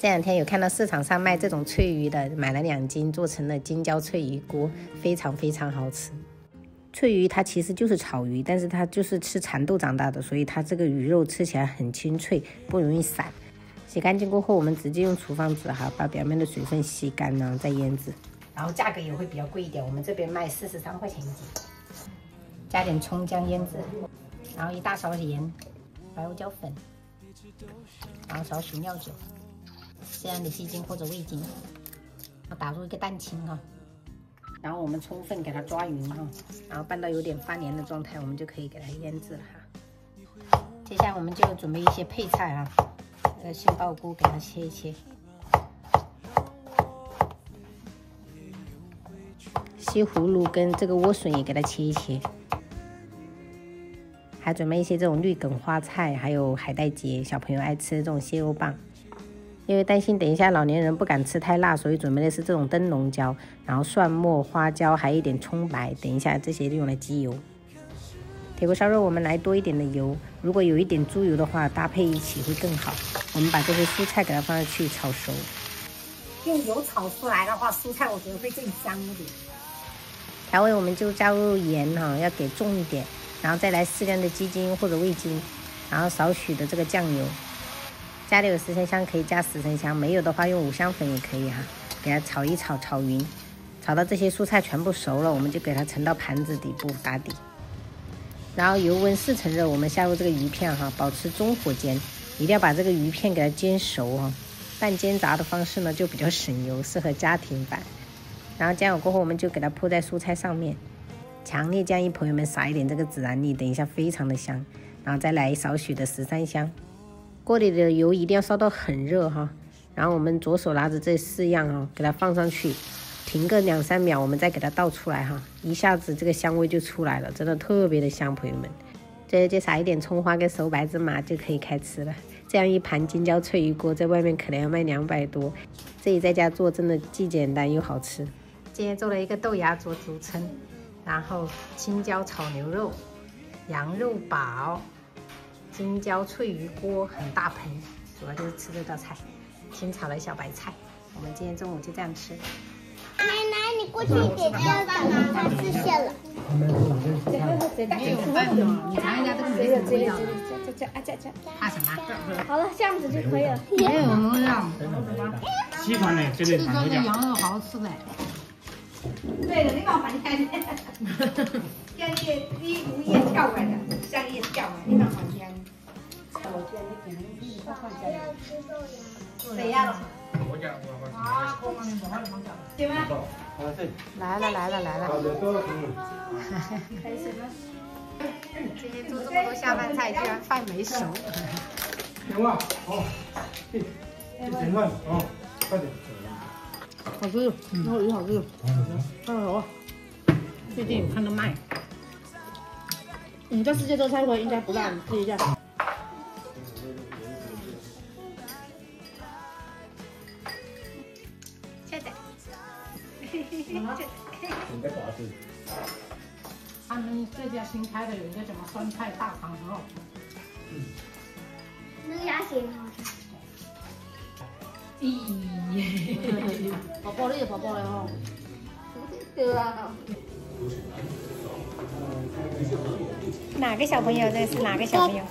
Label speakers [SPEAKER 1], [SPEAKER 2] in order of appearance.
[SPEAKER 1] 這兩天有看到市場上賣這種脆魚的，買了2斤，做成了金椒脆魚鍋，非常非常好吃。脆魚它其實就是草魚，但是它就是吃蚕豆長大的，所以它这個魚肉吃起來很清脆，不容易散。洗乾淨過後，我們直接用廚房紙把表面的水分吸乾，然後再醃制。然後價格也會比較貴一點，我們這邊賣43塊錢1斤。加點蔥薑醃制，然後1大勺鹽、白胡椒粉，然後少許料酒，這樣的雞精或者味精，打入一個蛋清哈。然後我們充分給它抓匀哈，然後拌到有點發黏的狀態，我們就可以給它醃制了哈。接下來我們就準備一些配菜啊，杏鮑菇給它切一切，西葫蘆跟這個萵筍也給它切一切，還準備一些這種綠梗花菜，還有海帶結，小朋友愛吃的這種蟹肉棒。因為擔心等一下老年人不敢吃太辣，所以準備的是這種燈籠椒，然后蒜末、花椒，還有一點蔥白。等一下這些用來雞油。鐵鍋燒肉我們來多一點的油，如果有一點豬油的話，搭配一起會更好。我們把這些蔬菜給它放上去炒熟。用油炒出來的話，蔬菜我覺得會更香一點。調味我們就加入鹽哈，要給重一點，然後再來適量的雞精或者味精，然後少許的這個醬油。家裡有十生香可以加十生香，沒有的話用五香粉也可以哈。給它炒一炒，炒勻，炒到這些蔬菜全部熟了，我們就給它盛到盤子底部打底。然後油溫4成熱，我們下入這個魚片哈，保持中火煎，一定要把這個魚片給它煎熟哈。半煎炸的方式呢就比較省油，適合家庭版。然後煎好過後，我們就給它鋪在蔬菜上面。強烈建議朋友們撒一點這個孜然粒，等一下非常的香。然後再來少許的13香。鍋裡的油一定要燒到很熱哈，然後我們左手拿着這4樣哈，給它放上去，停個2、3秒，我們再給它倒出來哈，一下子這個香味就出來了，真的特別的香，朋友們。最後就撒一點蔥花跟熟白芝麻就可以開吃了。這樣一盤金椒脆魚鍋在外面可能要賣200多，自己在家做真的既簡單又好吃。今天做了一個豆芽做竹蛏，然後青椒炒牛肉、羊肉煲。金椒脆魚鍋很大盆，主要就是吃這道菜。清炒了小白菜，我們今天中午就這樣吃。
[SPEAKER 2] 奶奶，你過去一點，這樣等一下吃餡了。
[SPEAKER 1] 沒有飯的，你嘗一下這個沒什麼味道。這怕什麼？
[SPEAKER 2] 好了，這樣子就可以了。
[SPEAKER 1] 沒有什麼味道。
[SPEAKER 3] 喜歡的，這個
[SPEAKER 1] 這羊肉好吃嘞。
[SPEAKER 4] 对的，你往反天的，像叶一如叶跳来的，像叶跳来，你往反天。我觉得你可能比他放下。谁呀？啊，对吗？
[SPEAKER 1] 來了。
[SPEAKER 4] 開始了。
[SPEAKER 1] 今天做這麼多下飯菜，居然飯沒熟。
[SPEAKER 3] 行吧，好，點飯哦，快點。
[SPEAKER 1] 好吃，那個魚好吃，太好了。最近有看到賣。
[SPEAKER 5] 你在世界做菜會應該不爛，試一下。
[SPEAKER 1] 現在，
[SPEAKER 3] 你在搞事。
[SPEAKER 1] 他們這家新開的有一個什麼酸菜大腸，很好吃。
[SPEAKER 2] 那個鴨血很好吃。
[SPEAKER 5] 寶寶嘞吼。
[SPEAKER 2] 對啊。
[SPEAKER 1] 哪個小朋友？這是哪個小朋友？